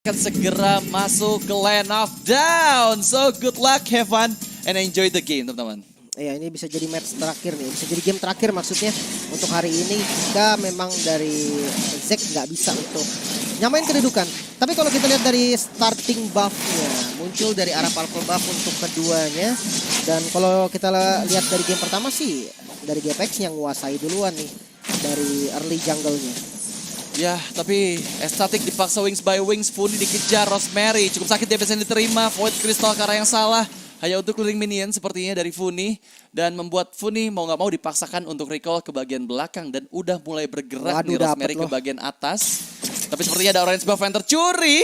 Akan segera masuk ke Land of Down. So good luck, have fun, and enjoy the game teman-teman. Ya, ini bisa jadi match terakhir nih, bisa jadi game terakhir maksudnya untuk hari ini jika memang dari Zek nggak bisa untuk nyamain kedudukan. Tapi kalau kita lihat dari starting buff-nya, muncul dari arah purple buff untuk keduanya. Dan kalau kita lihat dari game pertama sih, dari GPX yang nguasai duluan nih dari early jungle-nya. Ya, tapi Estatic dipaksa wings by wings, Funi dikejar, Rosemary cukup sakit DPS yang diterima, Void Crystal ke arah yang salah. Hanya untuk clearing minion sepertinya dari Funi. Dan membuat Funi mau nggak mau dipaksakan untuk recall ke bagian belakang. Dan udah mulai bergerak nih Rosemary ke bagian atas. Tapi sepertinya ada orange buff yang tercuri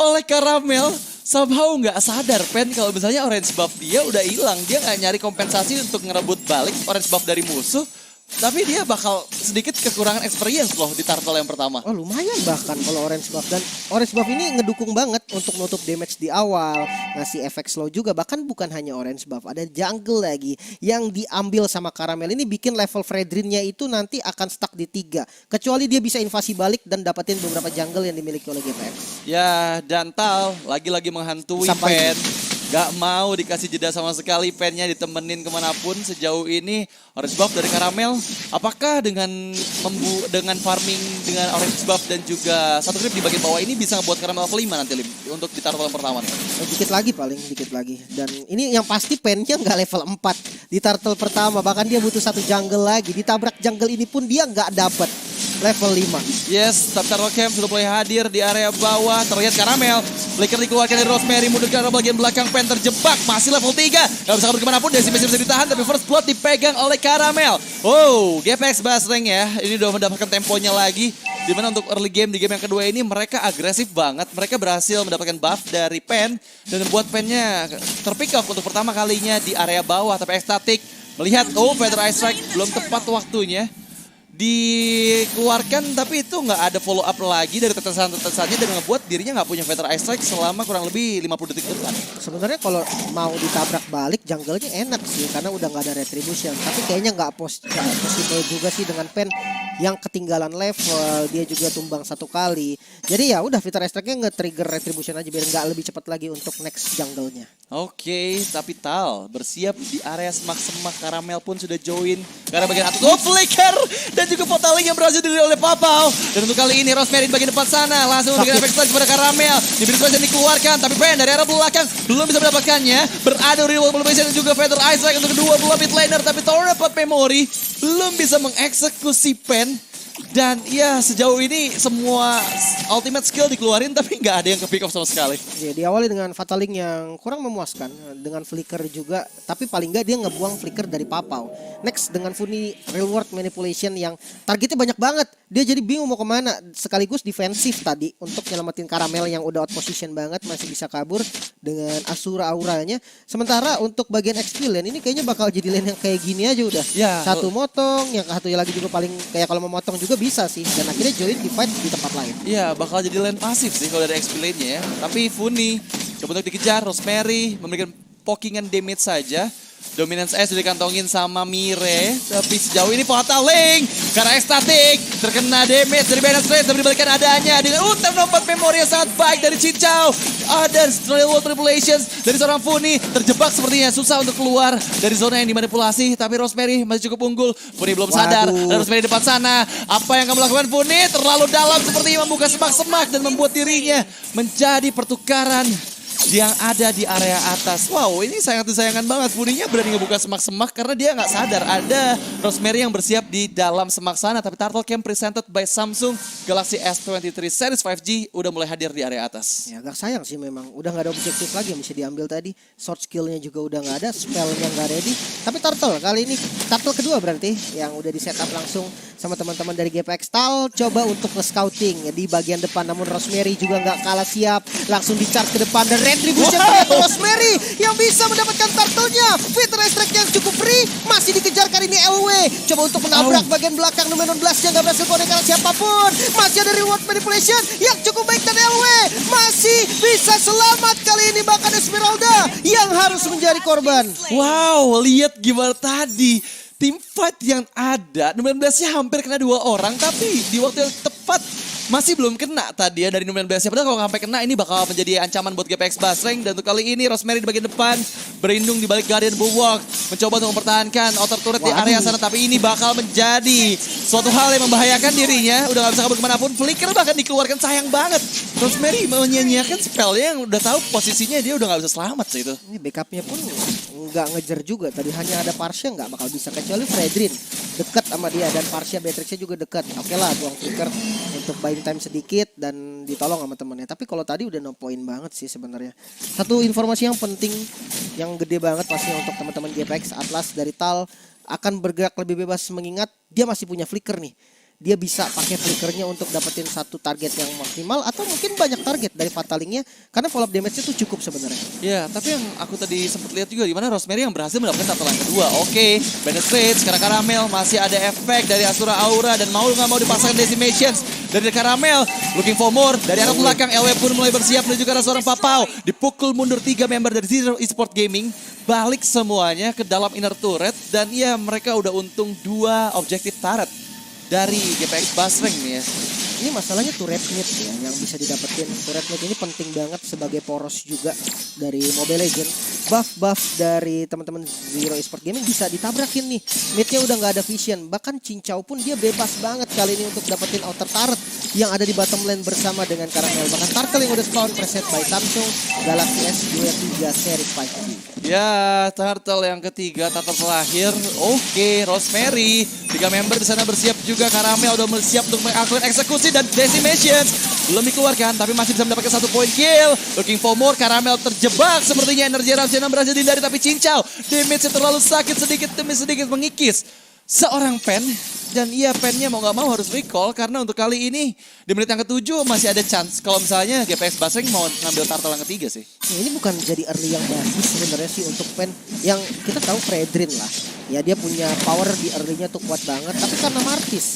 oleh Karamel. Somehow nggak sadar Pen kalau misalnya orange buff dia udah hilang. Dia nggak nyari kompensasi untuk ngerebut balik orange buff dari musuh. Tapi dia bakal sedikit kekurangan experience loh di turtle yang pertama. Oh lumayan bahkan kalau orange buff. Dan orange buff ini ngedukung banget untuk menutup damage di awal. Ngasih efek slow juga. Bahkan bukan hanya orange buff. Ada jungle lagi yang diambil sama Karamel. Ini bikin level Fredrin-nya itu nanti akan stuck di 3. Kecuali dia bisa invasi balik dan dapetin beberapa jungle yang dimiliki oleh GPX. Ya, dan Tal lagi-lagi menghantui Pen. Gak mau dikasih jeda sama sekali, Pennya ditemenin kemanapun sejauh ini. Orange buff dari Karamel, apakah dengan farming dengan orange buff dan juga satu creep di bagian bawah ini bisa ngebuat Karamel level 5 nanti Lim, untuk di turtle yang pertama nih? Dikit lagi paling, dikit lagi. Dan ini yang pasti Pennya nggak level 4 di turtle pertama. Bahkan dia butuh satu jungle lagi. Ditabrak jungle ini pun dia nggak dapet level 5. Yes, tapi Turtle Camp sudah mulai hadir di area bawah. Terlihat Karamel, flicker dikeluarkan dari Rosemary, mundur ke arah bagian belakang. Pen terjebak, masih level 3. Gak bisa kabur kemanapun, Desi masih bisa ditahan. Tapi first blood dipegang oleh Karamel. Oh, GPX Basreng ya. Ini udah mendapatkan temponya lagi. Dimana untuk early game di game yang kedua ini mereka agresif banget. Mereka berhasil mendapatkan buff dari Pen. Dan membuat Pennya terpick off untuk pertama kalinya di area bawah. Tapi Estatic melihat, oh Feather Ice Strike belum tepat waktunya dikeluarkan, tapi itu nggak ada follow up lagi dari tetesan-tetesannya dan ngebuat dirinya nggak punya Feather Ice Strike selama kurang lebih 50 detik depan. Sebenarnya kalau mau ditabrak balik jungle-nya enak sih karena udah nggak ada retribution, tapi kayaknya nggak possible juga sih dengan Pen yang ketinggalan level, dia juga tumbang satu kali. Jadi ya udah Feather Ice Strike-nya nge-trigger retribution aja biar nggak lebih cepat lagi untuk next jungle-nya. Oke, tapi Tal bersiap di area semak-semak. Karamel pun sudah join ke arah bagian atas. Oh, flicker dan juga potaling yang berhasil diri oleh Papau. Dan untuk kali ini Rosemary di bagian depan sana langsung memberikan efek strike kepada Karamel. Diberi yang dikeluarkan, tapi Pen dari arah belakang belum bisa mendapatkannya. Beradu reward motivation dan juga Feather Ice Strike untuk kedua belah mid laner. Tapi Tower dapat memori, belum bisa mengeksekusi Pen. Dan ya sejauh ini semua ultimate skill dikeluarin tapi nggak ada yang ke pick off sama sekali. Ya, diawali dengan Fataling yang kurang memuaskan dengan flicker juga, tapi paling nggak dia ngebuang flicker dari Papau. Next dengan Funi reward manipulation yang targetnya banyak banget. Dia jadi bingung mau kemana. Sekaligus defensif tadi untuk nyelamatin Karamel yang udah out position banget, masih bisa kabur dengan Asura auranya. Sementara untuk bagian XP lane ini kayaknya bakal jadi lane yang kayak gini aja udah. Ya. Satu motong, yang satunya lagi juga paling kayak kalau mau motong juga bisa sih. Dan akhirnya join di fight di tempat lain. Iya, bakal jadi lane pasif sih kalau dari XP lane-nya ya. Tapi Funi coba untuk dikejar, Rosemary memberikan pokingan damage saja. Dominance S sudah dikantongin sama Mire. Tapi sejauh ini Fataling karena Estatic terkena damage dari Banner Straight. Tapi dibalikan adanya dengan terdapat memori yang sangat baik dari Cincau. Ada Railway Tribulations dari seorang Funi. Terjebak sepertinya, susah untuk keluar dari zona yang dimanipulasi. Tapi Rosemary masih cukup unggul. Funi belum sadar. Dan Rosemary depan sana. Apa yang kamu lakukan Funi? Terlalu dalam sepertinya membuka semak-semak dan membuat dirinya menjadi pertukaran yang ada di area atas. Wow, ini sangat disayangkan banget. Funinya berani ngebuka semak-semak karena dia nggak sadar ada Rosemary yang bersiap di dalam semak sana. Tapi Turtle Camp presented by Samsung Galaxy S23 Series 5G udah mulai hadir di area atas. Ya agak sayang sih memang. Udah nggak ada objektif lagi yang bisa diambil tadi. Short skillnya juga udah nggak ada. Spellnya nggak ready. Tapi Turtle kali ini, Turtle kedua berarti yang udah di setup langsung sama teman-teman dari GPX. Tal coba untuk nge-scouting di bagian depan. Namun Rosemary juga nggak kalah siap. Langsung di-charge ke depan dan retribution dari Rosemary yang bisa mendapatkan turtle-nya. Feather Ice Strike yang cukup free. Masih dikejar kali ini LW. Coba untuk menabrak bagian belakang nomor 16 yang nggak berhasil konek karena siapapun. Masih ada reward manipulation yang cukup baik dan LW masih bisa selamat kali ini. Bahkan Esmeralda yang harus menjadi korban. Wow, lihat gimana tadi. Tim fight yang ada, 19-nya hampir kena 2 orang. Tapi di waktu yang tepat masih belum kena tadi ya dari Numen Blast. Padahal kalau sampai kena ini bakal menjadi ancaman buat GPX Basreng. Dan untuk kali ini Rosemary di bagian depan berlindung di balik Guardian Bulwark, mencoba untuk mempertahankan outer turret di area sana. Tapi ini bakal menjadi suatu hal yang membahayakan dirinya. Udah gak bisa kabur kemanapun. Flicker bahkan dikeluarkan, sayang banget. Rosemary menyanyiakan spellnya yang udah tahu posisinya dia udah gak bisa selamat sih itu. Ini backupnya pun nggak ngejar juga. Tadi hanya ada Parsha nggak bakal bisa, kecuali Fredrin dekat sama dia dan Parsha Beatrixnya juga dekat. Oke lah, buang flicker untuk buying time sedikit dan ditolong sama temennya. Tapi kalau tadi udah no point banget sih sebenarnya. Satu informasi yang penting, yang gede banget pastinya untuk teman-teman GPX, Atlas dari Tal akan bergerak lebih bebas mengingat dia masih punya flicker nih. Dia bisa pakai flickernya untuk dapetin satu target yang maksimal atau mungkin banyak target dari fatalingnya karena follow up damage-nya itu cukup sebenarnya. Ya, tapi yang aku tadi sempat lihat juga di mana Rosemary yang berhasil mendapatkan tatalan kedua. Oke, Penetrate, sekarang Caramel masih ada efek dari Asura Aura dan mau nggak mau dipasangkan Decimations dari Caramel. Looking for more dari arah belakang, LW pun mulai bersiap menuju ke arah seorang Papau. Dipukul mundur 3 member dari Zero Esport Gaming. Balik semuanya ke dalam inner turret dan ya mereka udah untung 2 objektif turret dari GPX Basreng nih ya. Ini masalahnya turret mid ya yang bisa didapetin. Turret mid ini penting banget sebagai poros juga dari Mobile Legends. Buff-buff dari teman-teman Zero Esport Gaming bisa ditabrakin nih. Midnya udah nggak ada vision. Bahkan Cincau pun dia bebas banget kali ini untuk dapetin outer turret yang ada di bottom lane bersama dengan Caramel. Bahkan Turtle yang udah spawn preset by Samsung Galaxy S23 Series 5. Ya, Turtle yang ketiga, Turtle terakhir. Oke, Rosemary. 3 member di sana bersiap juga. Caramel udah bersiap untuk melakukan eksekusi dan Decimations. Belum dikeluarkan, tapi masih bisa mendapatkan 1 point kill. Looking for more, Caramel terjebak. Sepertinya energi Ramsena berhasil dihindari, tapi Cincau damage-nya terlalu sakit, sedikit demi sedikit mengikis seorang Pen. Dan iya, Pennya mau gak mau harus recall karena untuk kali ini di menit yang ke-7 masih ada chance kalau misalnya GPX Basreng mau ngambil Turtle yang ketiga sih. Nah, ini bukan jadi early yang bagus sebenarnya sih untuk Pen. Yang kita tahu Fredrin lah. Ya dia punya power di early-nya tuh kuat banget. Tapi karena Martis,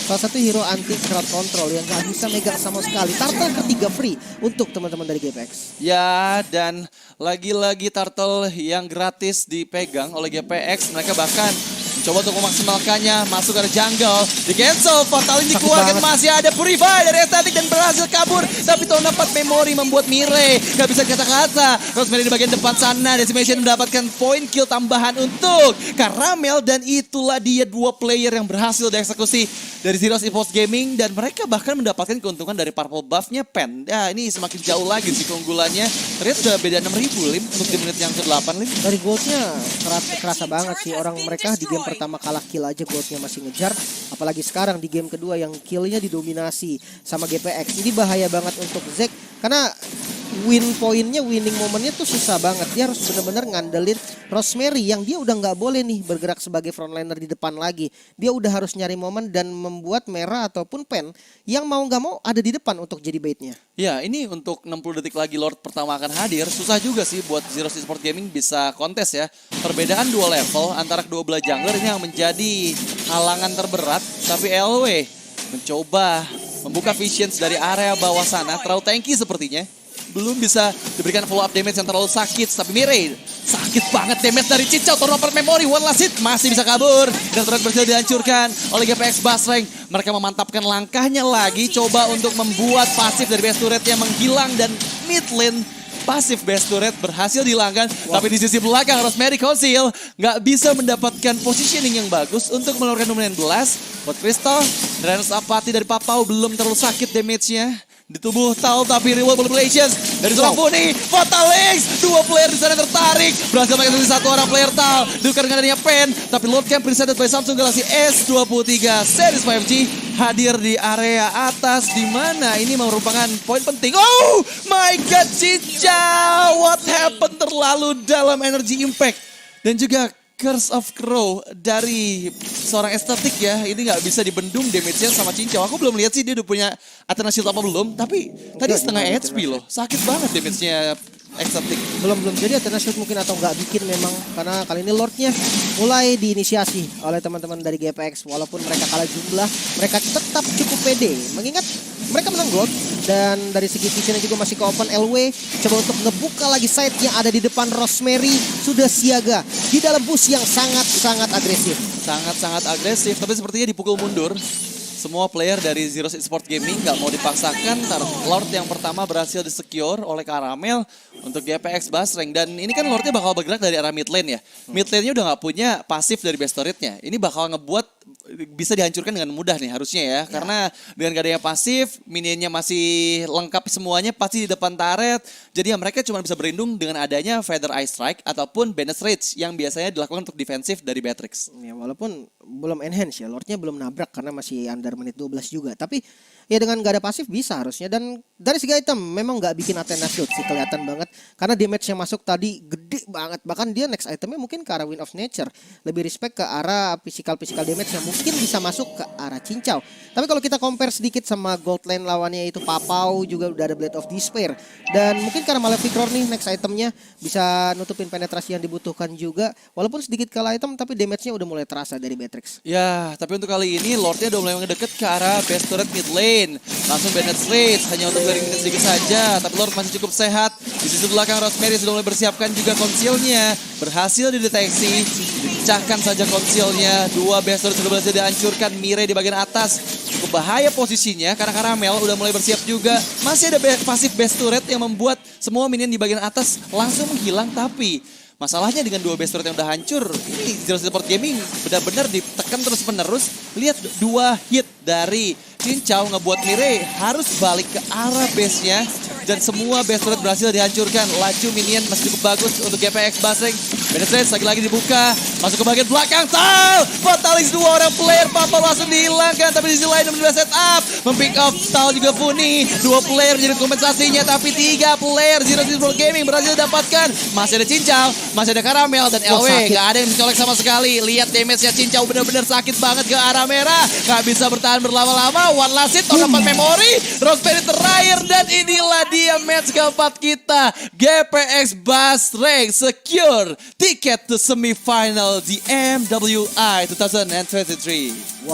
salah satu hero anti crowd control yang gak bisa megang sama sekali. Turtle ketiga free untuk teman-teman dari GPX. Ya, dan lagi-lagi Turtle yang gratis dipegang oleh GPX. Mereka bahkan coba untuk memaksimalkannya, masuk ke jungle, di cancel, Fatalin dikeluarkan, masih ada Purify dari Estatic dan berhasil kabur. Tapi tahun 4 memori membuat Mire gak bisa kata-kata. Rosemary di bagian depan sana, Decimation mendapatkan point kill tambahan untuk Caramel. Dan itulah dia 2 player yang berhasil dieksekusi dari Zero Esport Gaming. Dan mereka bahkan mendapatkan keuntungan dari purple buff-nya Pen. Ya ini semakin jauh lagi sih keunggulannya. Ternyata udah beda 6.000 Lim untuk di menit yang ke-8 Lim. Dari goldnya kerasa banget sih, orang mereka di game pertama kalah kill aja goldnya masih ngejar, apalagi sekarang di game kedua yang killnya didominasi sama GPX. Ini bahaya banget untuk Zek karena winning momennya tuh susah banget. Dia harus benar-benar ngandelin Rosemary yang dia udah nggak boleh nih bergerak sebagai frontliner di depan lagi. Dia udah harus nyari momen dan membuat Merah ataupun Pen yang mau nggak mau ada di depan untuk jadi baitnya. Ya, ini untuk 60 detik lagi Lord pertama akan hadir. Susah juga sih buat Zero Esport Gaming bisa kontes ya. Perbedaan 2 level antara kedua belah jungler ini yang menjadi halangan terberat. Tapi LW mencoba membuka visions dari area bawah sana. Terlalu tanky sepertinya. Belum bisa diberikan follow up damage yang terlalu sakit. Tapi Mire, sakit banget damage dari Cincau. Turnover memory, one last hit, masih bisa kabur. Dan turret berhasil dihancurkan oleh GPX Basreng. Mereka memantapkan langkahnya lagi. Coba untuk membuat pasif dari base turret yang menghilang. Dan mid lane pasif base turret berhasil dihilangkan. Tapi di sisi belakang Rosemary Council nggak bisa mendapatkan positioning yang bagus untuk mengeluarkan Dominant Blast. Buat Crystal, Drainus Apathy dari Papau belum terlalu sakit damage-nya di tubuh Tal, tapi reward populations dari seorang Puni. Fatalix, 2 player di sana tertarik, berhasil mengeksekusi 1 orang player Tal. Dikarenakan adanya Pen, tapi Lord Camp presented by Samsung Galaxy S23 Series 5G hadir di area atas, di mana ini merupakan poin penting. Oh my god, Cincau, what happened terlalu dalam energy impact dan juga Curse of Crow dari seorang estetik ya. Ini nggak bisa dibendung damage-nya sama Cincau. Aku belum lihat sih dia udah punya Athena Shield apa belum. Tapi tadi setengah HP loh. Sakit banget damage-nya estetik. Belum jadi Athena Shield mungkin atau nggak bikin memang. Karena kali ini Lordnya mulai diinisiasi oleh teman-teman dari GPX. Walaupun mereka kalah jumlah, mereka tetap cukup pede. Mengingat mereka menang gold. Dan dari segi visionnya juga masih ke open. LW coba untuk ngebuka lagi side yang ada di depan. Rosemary sudah siaga di dalam bus yang sangat-sangat agresif. Sangat-sangat agresif, tapi sepertinya dipukul mundur semua player dari Zero Six Sport Gaming nggak mau dipaksakan. Lord yang pertama berhasil di-secure oleh Karamel untuk GPX Basreng. Dan ini kan Lordnya bakal bergerak dari arah mid lane ya. Mid lane-nya udah nggak punya pasif dari best turret-nya. Ini bakal ngebuat bisa dihancurkan dengan mudah nih harusnya ya. Karena dengan gak adanya pasif, minionnya masih lengkap semuanya pasti di depan turret. Jadi ya mereka cuma bisa berlindung dengan adanya Feather Eye Strike ataupun Banished Rage yang biasanya dilakukan untuk defensif dari Beatrix. Ya walaupun belum enhance ya, Lordnya belum nabrak karena masih under menit 12 juga. Tapi ya dengan gak ada pasif bisa harusnya. Dan dari segi item memang gak bikin Athena Shield sih, kelihatan banget. Karena damage yang masuk tadi gede banget. Bahkan dia next itemnya mungkin ke arah Wind of Nature. Lebih respect ke arah physical damage yang mungkin bisa masuk ke arah cincau. Tapi kalau kita compare sedikit sama gold lane lawannya itu Papau, juga udah ada Blade of Despair. Dan mungkin karena Malefic Roar nih next itemnya bisa nutupin penetrasi yang dibutuhkan juga. Walaupun sedikit kalah item tapi damage-nya udah mulai terasa dari Beatrix. Ya, tapi untuk kali ini Lordnya udah mulai ngedeket ke arah best turret mid lane. Langsung Banished Rage hanya untuk clearing minutes sedikit saja. Tapi Lord masih cukup sehat. Di sisi belakang Rosemary sudah mulai bersiapkan juga konsilnya. Berhasil dideteksi. Dipecahkan saja konsilnya. Dua best turret sudah berhasil dihancurkan. Mire di bagian atas. Cukup bahaya posisinya karena Karamel udah mulai bersiap juga. Masih ada pasif best turret yang membuat semua minion di bagian atas langsung menghilang. Tapi masalahnya dengan dua best turret yang udah hancur, ini Zero Six Sport Gaming benar-benar ditekan terus-menerus. Lihat dua hit dari Cincau ngebuat Mire harus balik ke arah base-nya. Dan semua best turret berhasil dihancurkan. Laju minion masih cukup bagus untuk GPX Basreng. Banished Rage lagi-lagi dibuka. Masuk ke bagian belakang. Tal! Fatalis dua orang player. Papa langsung dihilangkan. Tapi di sisi lain udah set up. Mempick up Tal juga Funi. Dua player menjadi kompensasinya. Tapi tiga player Zero Six Sport Gaming berhasil didapatkan. Masih ada Cincau. Masih ada Karamel. Dan LW gak ada yang bisa colek sama sekali. Lihat damage-nya Cincau benar-benar sakit banget ke arah merah. Gak bisa bertahan berlama-lama. One last hit. Dapat memori. Rosemary terakhir. Dan inilah dia match keempat kita. GPX Basreng secure tiket to semifinal di MWI 2023.